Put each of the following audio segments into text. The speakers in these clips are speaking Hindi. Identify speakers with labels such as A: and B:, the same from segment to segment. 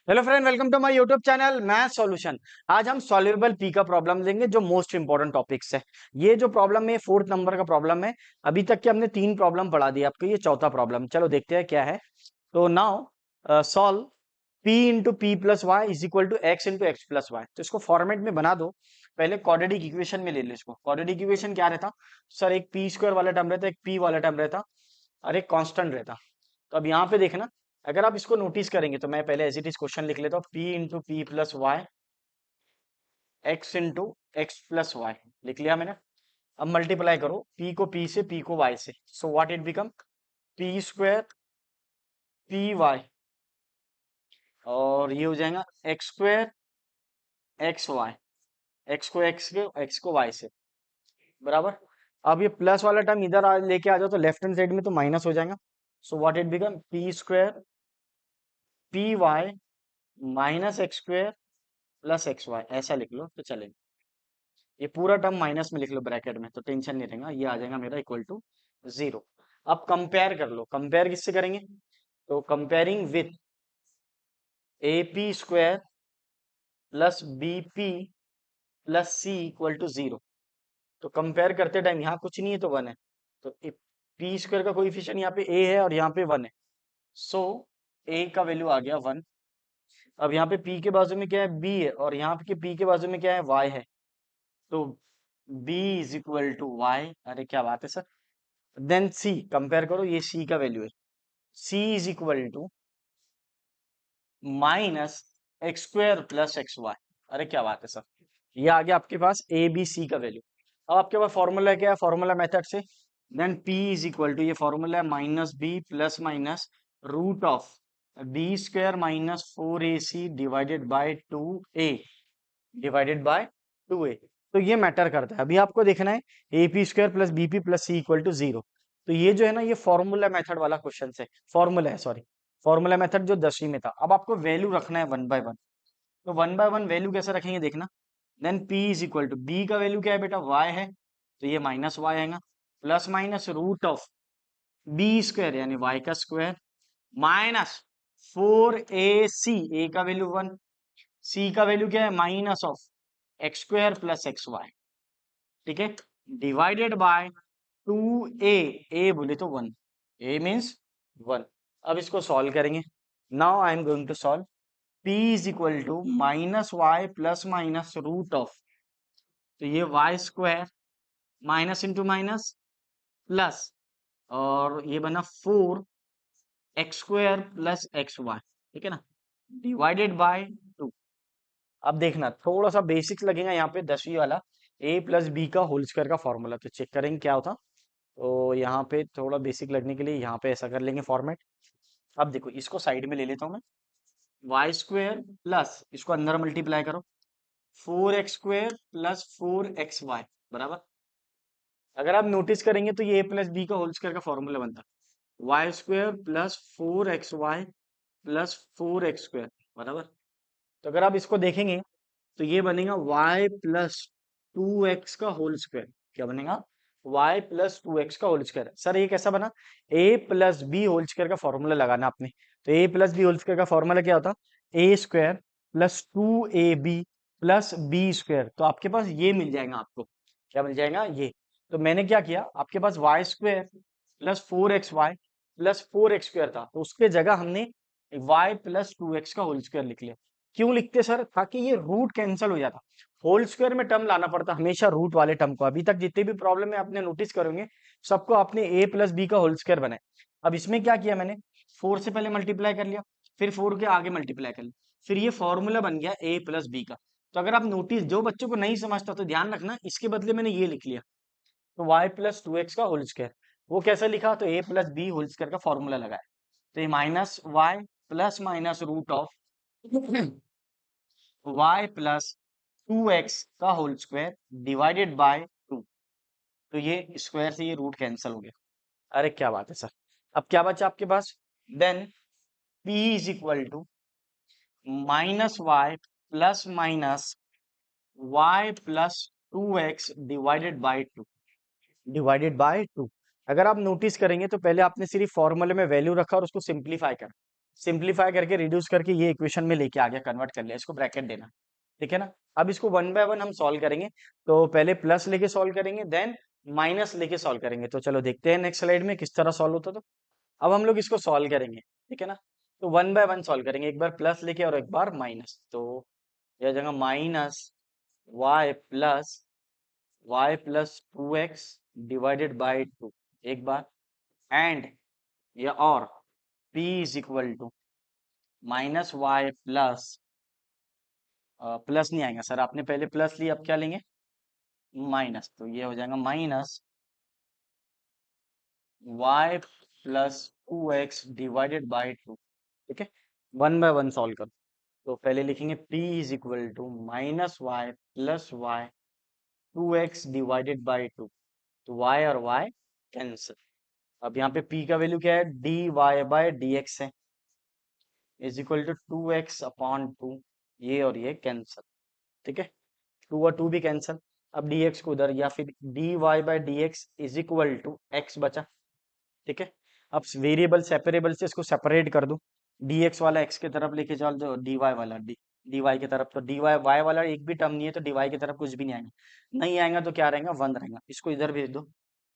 A: Hello friend, welcome to my YouTube channel math solution. आज हम सॉल्युबल पी का प्रॉब्लम लेंगे जो मोस्ट इंपॉर्टेंट टॉपिक्स है। ये जो प्रॉब्लम है 4th नंबर का प्रॉब्लम है। अभी तक के हमने 3 प्रॉब्लम पढ़ा दिए, आपको ये चौथा प्रॉब्लम। चलो देखते हैं क्या है। तो now solve p into p plus y is equal to x into x plus y. तो इसको फॉर्मेट में बना दो। पहले क्वाड्रेटिक इक्वेशन में ले लो इसको। क्वाड्रेटिक इक्वेशन क्या रहता सर? एक पी स्क्वायर वाला टर्म रहता, एक पी वाला टर्म रहता और एक कांस्टेंट रहता। तो अब यहाँ पे देखना, अगर आप इसको नोटिस करेंगे तो मैं पहले एज इट इज क्वेश्चन लिख लेता हूँ। P into p plus y x into x plus y लिख लिया मैंने। अब मल्टीप्लाई करो पी को पी से, पी को वाई से। So what it become p square p y और ये हो जाएगा x square x y. X को एक्स के, एक्स को वाई से बराबर। अब ये प्लस वाला टर्म इधर लेके आ जाओ तो लेफ्ट हैंड साइड में तो माइनस हो जाएगा। So what it become p square p y minus x square plus x y, ऐसा लिख लो तो चलेगा। ये पूरा टर्म माइनस में लिख लो ब्रैकेट में, तो टेंशन नहीं रहेगा। ये आ जाएगा मेरा इक्वल टू 0। अब कंपेयर कर लो। कंपेयर किससे करेंगे? तो comparing with a p square plus b p plus c equal to 0। तो कंपेयर करते टाइम यहाँ कुछ नहीं है तो 1 है। तो पी स्क्वायर का कोएफिशिएंट यहाँ पे ए है और यहाँ पे 1 है। सो ए का वैल्यू आ गया 1। अब यहाँ पे पी के बाजू में क्या है? बी है, और यहाँ पे पी के बाजू में क्या है? वाई है। तो b is equal to y. अरे क्या बात है सर। देन c कंपेयर करो, ये c का वैल्यू है। c is equal to minus x square plus x y. अरे क्या बात है सर। ये आ गया आपके पास a b c का वैल्यू। अब आपके पास फॉर्मूला क्या है? फॉर्मूला मेथड से then p is equal to, ये फॉर्मूला है minus b plus minus root of b square minus 4ac divided by 2a divided by 2a। तो ये मैटर करता है। अभी आपको देखना है a p square plus b p plus c equal to 0। तो ये जो है ना, ये फॉर्मूला मेथड वाला क्वेश्चन है। फॉर्मूला है, सॉरी, फॉर्मूला मेथड जो 10वीं में था। अब आपको वैल्यू रखना है 1 बाय 1। तो 1 बाय 1 वैल्यू कैसे रखेंगे देखना। Then p is equal to, b का वैल्यू क्या है बेटा? y है, तो ये माइनस वाई आएगा plus minus root of b square यानी y का स्क्वायर माइनस 4ac, a का वैल्यू 1, c का वैल्यू क्या है? Minus of x square plus x y, ठीक है, डिवाइडेड बाय 2a। a बोले तो 1, a मीन्स 1। अब इसको सॉल्व करेंगे। Now I am going to solve. p is equal to minus Y plus minus root of, तो ये y square minus into minus plus, और ये बना 4 x square plus x y, ठीक है ना, डिवाइडेड बाय 2। अब देखना थोड़ा सा बेसिक्स लगेगा यहाँ पे 10वीं वाला, a प्लस बी का होल स्क्वायर का फॉर्मूला। तो चेक करेंगे क्या होता। तो यहाँ पे थोड़ा बेसिक लगने के लिए यहाँ पे ऐसा कर लेंगे फॉर्मेट। अब देखो इसको साइड में ले लेता हूँ मैं। वाई स्क्वायर प्लस इसको अंदर मल्टीप्लाई करो 4x स्क्वायर प्लस 4xy बराबर। अगर आप नोटिस करेंगे तो ये a प्लस बी का होल स्क्वायर का फॉर्मूला बनता है y square plus 4xy plus 4x square बराबर। तो अगर आप इसको देखेंगे तो ये बनेगा y प्लस 2x का होल स्क्वायर। क्या बनेगा? y प्लस 2x का होल स्क्वायर। सर ये कैसा बना? a plus b whole square का फॉर्मूला लगाना आपने। तो a plus b whole square का फॉर्मूला क्या होता? a square plus 2ab plus b square. तो आपके पास ये मिल जाएगा आपको। क्या मिल जाएगा? ये। तो मैंने क्या किया, आपके पास Y square plus 4xy plus 4x square था, तो उसके जगह हमने y प्लस 2x का होल स्क्वायर लिख लिया। क्यों लिखते सर? ताकि ये रूट कैंसिल हो जाता। होल स्क्वायर में टर्म लाना पड़ता हमेशा रूट वाले टर्म को। अभी तक जितने भी प्रॉब्लम है आपने नोटिस करोगे, सबको आपने a प्लस बी का होल स्क्वायर बनाया। अब इसमें क्या किया मैंने? 4 से पहले मल्टीप्लाई कर लिया, फिर 4 के आगे मल्टीप्लाई कर लिया, फिर ये फॉर्मूला बन गया a प्लस बी का। तो अगर आप नोटिस, जो बच्चों को नहीं समझता तो ध्यान रखना, इसके बदले मैंने ये लिख लिया। तो y प्लस 2x का होल स्क्वायर, वो कैसे लिखा? तो a plus b whole square का फॉर्मूला लगाया। तो ये minus Y plus minus root of y plus 2x का होल स्क्वायर डिवाइडेड बाय 2। तो ये स्क्वायर से ये रूट कैंसिल हो गया। अरे क्या बात है सर। अब क्या बचा आपके पास? Then p is equal to minus Y plus minus y plus 2x divided by 2 divided by 2। अगर आप नोटिस करेंगे तो पहले आपने सिर्फ फॉर्मूले में वैल्यू रखा और उसको सिंप्लीफाई करा। सिंप्लीफाई करके रिड्यूस करके ये इक्वेशन में लेके आ गया, कन्वर्ट कर लिया, इसको ब्रैकेट देना, ठीक है ना। अब इसको वन बाय वन हम सॉल्व करेंगे, तो पहले प्लस लेके सॉल्व करेंगे, देन माइनस लेके सॉल्व करेंगे। तो चलो देखते हैं नेक्स्ट स्लाइड में किस तरह सॉल्व होता। तो अब हम लोग इसको सॉल्व करेंगे, ठीक है ना। तो वन बाय वन सॉल्व करेंगे, एक बार प्लस लेके और एक बार माइनस। तो यह जगह minus Y plus 2x divided by 2 एक बार, एंड या और p is equal to minus Y plus नहीं आएगा सर, आपने पहले प्लस लिया, अब क्या लेंगे माइनस। तो ये हो जाएगा minus y plus 2x divided by 2, ठीक है। वन बाय वन सॉल्व करो। तो पहले लिखेंगे p is equal to minus y 2x divided by 2। तो y और y कैंसिल। अब यहाँ पे p का वैल्यू क्या है, dy बाय dx है, is equal to 2x upon 2, ये और ये कैंसिल, ठीक है। 2 और 2 भी कैंसिल। अब dx को उधर, या फिर dy by dx is equal to x बचा, ठीक है। अब वेरिएबल सेपरेबल से इसको सेपरेट कर दो, dx वाला x की तरफ लेके चल दो, dy वाला dy की तरफ। तो dy y वाला एक भी टर्म नहीं है, तो dy की तरफ कुछ भी नहीं आएगा, नहीं आएगा तो क्या रहेगा, 1 रहेगा। इसको इधर भेज दो,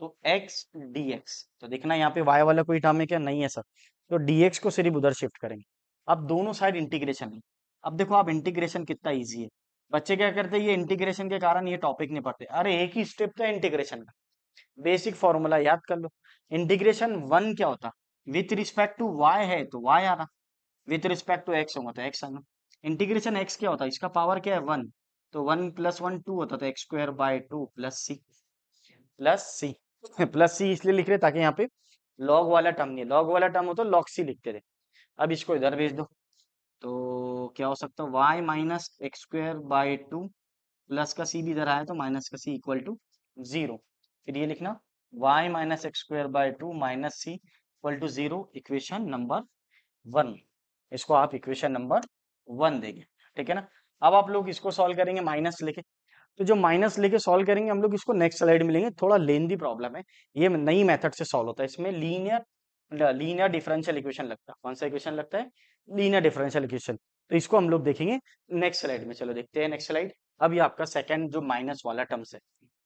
A: तो x dx। तो देखना यहाँ पे y वाला कोई टर्म है क्या, नहीं है सर। तो dx को सिर्फ उधर शिफ्ट करेंगे। अब दोनों साइड इंटीग्रेशन है। अब देखो आप इंटीग्रेशन कितना ईजी है। बच्चे क्या करते हैं, ये इंटीग्रेशन के कारण ये टॉपिक नहीं पढ़ते। अरे एक ही स्टेप था इंटीग्रेशन का, बेसिक फॉर्मूला याद कर लो। इंटीग्रेशन वन क्या होता, विथ रिस्पेक्ट टू वाई है तो वाई आना, विथ रिस्पेक्ट टू एक्स होगा तो एक्स आना। इंटीग्रेशन एक्स क्या होता है, इसका पावर क्या है 1, तो 1 प्लस 1 2 होता था, X square by 2 plus C plus C इसलिए लिख रहे ताकि यहाँ पे लॉग वाला टर्म नहीं, लॉग वाला टर्म हो तो लॉग सी लिखते थे। अब इसको इधर भेज दो, तो क्या हो सकता है, Y minus x square by 2 plus का सी भी इधर आया तो माइनस का सी इक्वल टू 0। फिर ये लिखना y minus x square by 2 minus c equal to 0, equation number 1। इसको आप इक्वेशन नंबर 1 देंगे, ठीक है ना। अब आप लोग इसको सॉल्व करेंगे माइनस लेके। तो जो माइनस लेके सॉल्व करेंगे हम लोग, इसको नेक्स्ट स्लाइड में लेंगे, थोड़ा लेंदी प्रॉब्लम है, ये नई मेथड से सॉल्व होता है। इसमें लीनियर डिफरेंशियल इक्वेशन लगता है। कौन सा इक्वेशन लगता है, लीनियर डिफरेंशियल इक्वेशन। तो इसको हम लोग देखेंगे नेक्स्ट स्लाइड में। चलो देखते हैं नेक्स्ट स्लाइड। अब ये आपका सेकंड जो माइनस वाला टर्म्स है,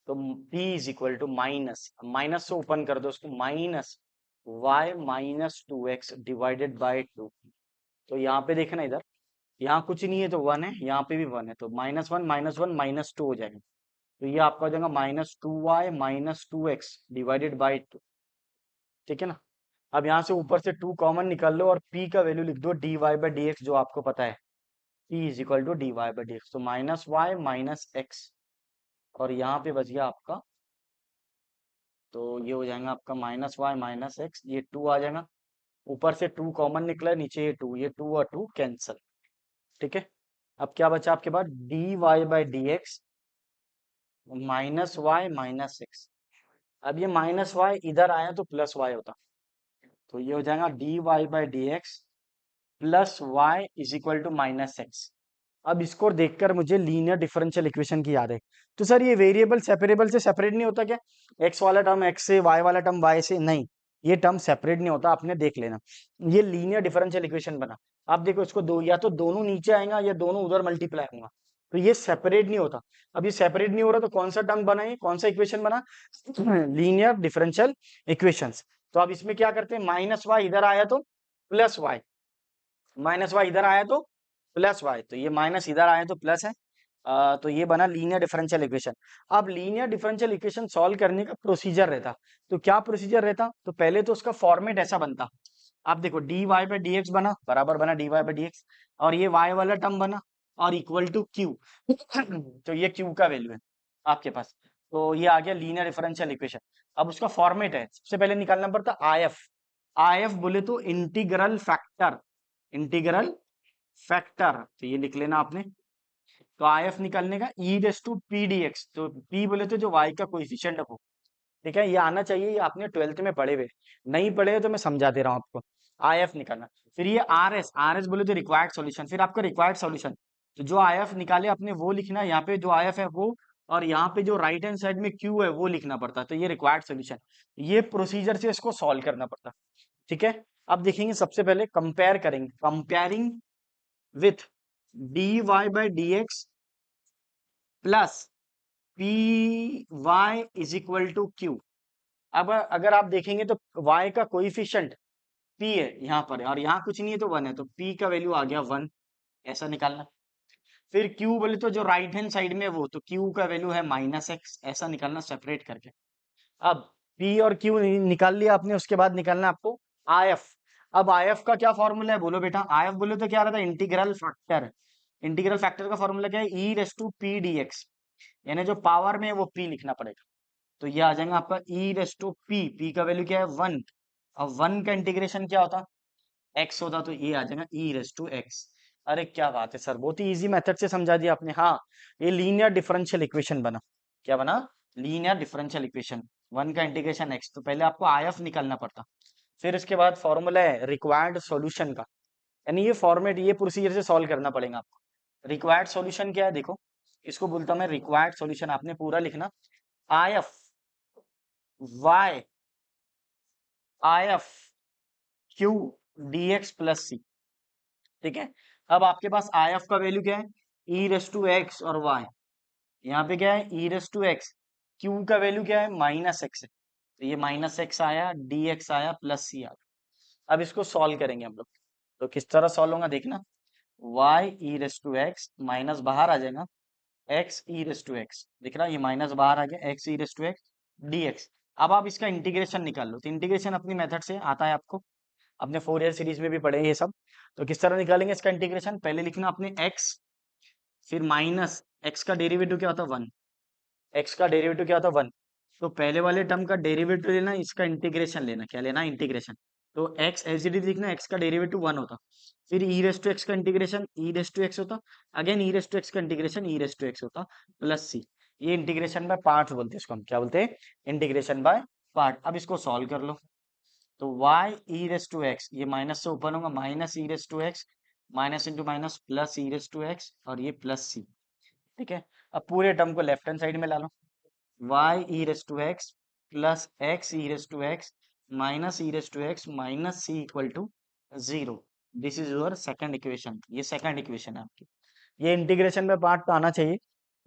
A: तो p is equal to minus, minus से ओपन कर दो उसको, minus y minus 2x divided by 2। तो यहाँ पे देखना, इधर यहाँ कुछ नहीं है तो 1 है, यहाँ पे भी 1 है, तो -1 माइनस 2 हो जाएगा। तो ये आपका हो जाएगा minus 2y minus 2x divided by 2, ठीक है ना। अब यहाँ से ऊपर से 2 कॉमन निकाल लो और p का वैल्यू लिख दो dy बाई dx, जो आपको पता है p is equal to dy by dx। तो माइनस वाई माइनस एक्स, और यहाँ पे बच गया आपका, तो ये हो जाएगा आपका माइनस वाई माइनस एक्स, ये 2 आ जाएगा, ऊपर से 2 कॉमन निकला है, नीचे ये 2 और 2 कैंसल, ठीक है। अब क्या बचा आपके पास, D Y by D X minus Y minus x. अब ये माइनस वाई इधर आया तो प्लस वाई होता, तो ये हो जाएगा d Y by D x plus y is equal to minus x. अब इसको देखकर मुझे लीनियर डिफरेंशियल इक्वेशन की याद है। तो सर ये वेरिएबल सेपरेबल से सेपरेट नहीं होता क्या, एक्स वाला टर्म एक्स से, वाई वाला टर्म वाई से, नहीं, ये टर्म सेपरेट नहीं होता, आपने देख लेना। ये लीनियर डिफरेंशियल इक्वेशन बना, आप देखो इसको दो, या तो दोनों नीचे आएगा या दोनों उधर मल्टीप्लाई होगा, तो ये सेपरेट नहीं होता। अब ये सेपरेट नहीं हो रहा तो कौन सा टर्म बना, ये कौन सा इक्वेशन बना, लीनियर डिफरेंशियल इक्वेशंस। तो अब इसमें क्या करते हैं, माइनस वाई इधर आया तो प्लस वाई, माइनस वाई इधर आया तो प्लस वाई, तो ये माइनस इधर आया तो प्लस है। तो ये बना लीनियर डिफरेंशियल इक्वेशन। अब लीनियर डिफरेंशियल इक्वेशन सॉल्व करने का प्रोसीजर रहता, तो क्या प्रोसीजर रहता, तो पहले तो उसका फॉर्मेट ऐसा बनता, आप देखो d Y by D x बना, बराबर बना d Y by D x, और ये वाई वाला टर्म बना, और इक्वल टू क्यू तो ये क्यू का वैल्यू है आपके पास, तो ये आ गया लीनियर डिफरेंशियल इक्वेशन। अब उसका फॉर्मेट है, सबसे पहले निकालना पड़ता आई एफ। आई एफ बोले तो इंटीग्रल फैक्टर, इंटीग्रल फैक्टर, तो ये लिख लेना आपने। तो आई एफ निकालने का E raise to P D X, तो पी बोले तो जो वाई का कोएफिशिएंट हो, ठीक है, ये आना चाहिए, ये आपने 12th में पढ़े हुए, नहीं पढ़े तो मैं समझा दे रहा हूँ आपको। आई एफ निकालना, फिर ये आर एस बोले तो रिक्वायर्ड सॉल्यूशन, फिर आपका रिक्वायर्ड सॉल्यूशन, तो जो आई एफ निकाले आपने वो लिखना, यहाँ पे जो आई एफ है वो, और यहाँ पे जो राइट हैंड साइड में क्यू है वो लिखना पड़ता, तो ये रिक्वायर्ड सॉल्यूशन। ये प्रोसीजर से इसको सॉल्व करना पड़ता, ठीक है। अब देखेंगे सबसे पहले कंपेयर करेंगे, comparing with dy by D x plus p y is equal to q. अब अगर आप देखेंगे तो y का कोइफिशिएंट p है यहाँ पर, और यहाँ कुछ नहीं है तो 1 है, तो p का वैल्यू आ गया 1, ऐसा निकालना। फिर q बोले तो जो राइट हैंड साइड में वो, तो q का वैल्यू है -x, ऐसा निकालना सेपरेट करके। अब p और q निकाल लिया आपने, उसके बाद निकालना आपको IF। अब IF का क्या फॉर्मूला है बोलो बेटा, IF बोले तो क्या रहता है, इंटीग्रल फैक्टर। इंटीग्रल फैक्टर का फॉर्मूला क्या है, e raise to P D x, यानी जो पावर में है वो p लिखना पड़ेगा। तो ये आ जाएगा आपका e रेस टू p का वैल्यू क्या है 1। अब 1 का इंटीग्रेशन क्या होता, x होता, तो ये आ जाएगा e रेस टू x। अरे क्या बात है सर, बहुत ही इजी मेथड से समझा दिया आपने। हाँ, ये लीनियर डिफरेंशियल इक्वेशन बना। क्या बना, लीनियर डिफरेंशियल इक्वेशन। 1 का इंटीग्रेशन x, तो पहले आपको IF निकालना पड़ता, फिर इसके बाद फॉर्मूला है रिक्वायर्ड सॉल्यूशन का, यानी ये फॉर्मेट, ये प्रोसीजर से सॉल्व करना पड़ेगा आपको। रिक्वायर्ड सॉल्यूशन क्या है, देखो इसको बोलता हूं मैं रिक्वायर्ड सॉल्यूशन, आपने पूरा लिखना IF Q D x plus C. ठीक है, अब आपके पास IF का वैल्यू क्या है, e रेस टू एक्स और y, यहाँ पे क्या है e raise to x, q का वैल्यू क्या है -x है, तो ये -x आया, dx आया, प्लस सी आया। अब इसको सॉल्व करेंगे हम लोग, तो किस तरह सॉल्व होगा देखना, y e raise to x minus बाहर आ जाएगा x e raise to x, दिख रहा है ये माइनस बाहर आ गया, x e raise to X dx। अब आप इसका इंटीग्रेशन निकाल लो, तो इंटीग्रेशन अपनी मेथड से आता है आपको, अपने 4 ईयर सीरीज में भी पढ़े ये सब। तो किस तरह निकालेंगे इसका इंटीग्रेशन, पहले लिखना अपने x, फिर माइनस x का डेरिवेटिव क्या होता है 1, x का डेरिवेटिव क्या होता है 1, तो पहले वाले टर्म का डेरिवेटिव लेना, इसका इंटीग्रेशन लेना, क्या लेना, इंटीग्रेशन। तो x एज इट इज लिखना, x का डेरिवेटिव 1 होता, फिर e रेस टू x का integration e raise to x होता, again e raise to x का integration e raise to x होता, प्लस c। ये इंटीग्रेशन बाय पार्ट्स बोलते हैं इसको, हम क्या बोलते हैं, इंटीग्रेशन बाय पार्ट। अब इसको सॉल्व कर लो, तो y e raise to x, ये माइनस से ओपन होगा, minus e raise to x, minus into minus plus e raise to x, और ये प्लस c। ठीक है, अब पूरे टर्म को लेफ्ट हैंड साइड में ला लो, y e raise to x plus x e raise to x minus e raise to x minus c equal to 0। This is your second equation, ये सेकंड इक्वेशन है आपकी। ये इंटीग्रेशन में पार्ट तो आना चाहिए,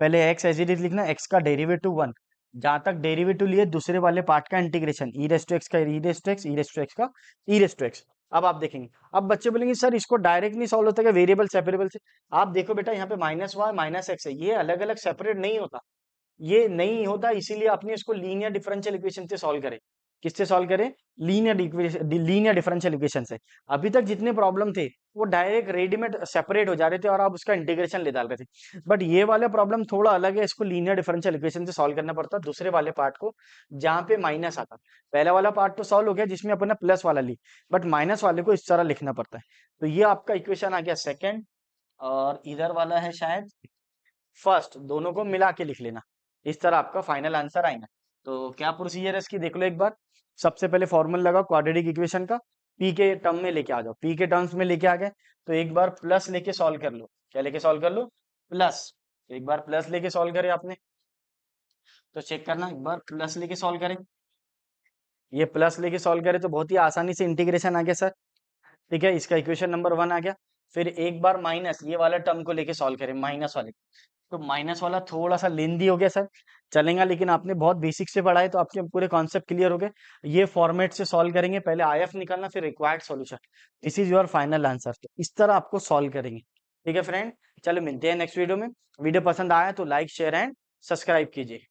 A: पहले x एज इट इज लिखना, x का डेरिवेटिव 1, जहां तक डेरिवेटिव लिए दूसरे वाले पार्ट का integration, E raise to X का E raise to X, E raise to X का ई रेस टू एक्स। अब आप देखेंगे, अब बच्चे बोलेंगे सर इसको डायरेक्ट नहीं सॉल्व होता क्या, वेरिएबल सेपरेबल से। आप देखो बेटा, यहाँ पे -y -x है, ये अलग अलग सेपरेट नहीं होता, ये नहीं होता, इसीलिए आपने इसको लीनियर डिफरेंशियल इक्वेशन से सॉल्व करे। किससे सॉल्व करे, लीनियर डिफरेंशियल इक्वेशन से। अभी तक जितने प्रॉब्लम थे वो डायरेक्ट रेडीमेड सेपरेट हो जा रहे थे और आप उसका इंटीग्रेशन ले डाल रहे थे, बट ये वाला प्रॉब्लम थोड़ा अलग है, इसको लीनियर डिफरेंशियल इक्वेशन से सॉल्व करना पड़ता दूसरे वाले पार्ट को, जहां पे माइनस आता। पहला वाला पार्ट तो सॉल्व हो गया जिसमें अपन ने प्लस वाला ली, बट माइनस वाले को इस तरह लिखना पड़ता है। तो ये आपका इक्वेशन आ गया सेकेंड, और इधर वाला है शायद फर्स्ट, दोनों को मिला के लिख लेना, इस तरह आपका फाइनल आंसर आएगा। तो क्या प्रोसीजर है इसकी देख लो एक बार, सबसे पहले फॉर्मूला लगाओ क्वाड्रेटिक इक्वेशन का, पी के टर्म में लेके आ जाओ, पी के टर्म्स में लेके आ गए तो एक बार प्लस लेके सॉल्व कर लो, क्या लेके सॉल्व कर लो, प्लस। तो एक बार प्लस लेके सॉल्व करे आपने, तो चेक करना, एक बार प्लस लेके सॉल्व करें, ये प्लस लेके सॉल्व करे तो बहुत ही आसानी से इंटीग्रेशन आ गया सर। ठीक है, इसका इक्वेशन नंबर 1 आ गया। फिर एक बार माइनस, ये वाला टर्म को लेके सॉल्व करें, माइनस वाले, तो माइनस वाला थोड़ा सा लेंदी हो गया सर, चलेगा, लेकिन आपने बहुत बेसिक से पढ़ा है तो आपके पूरे कॉन्सेप्ट क्लियर हो गए। ये फॉर्मेट से सॉल्व करेंगे, पहले IF निकालना, फिर required solution, this is your final answer. तो इस तरह आपको सॉल्व करेंगे। ठीक है फ्रेंड, चलो मिलते हैं नेक्स्ट वीडियो में। वीडियो पसंद आया तो लाइक शेयर एंड सब्सक्राइब कीजिए।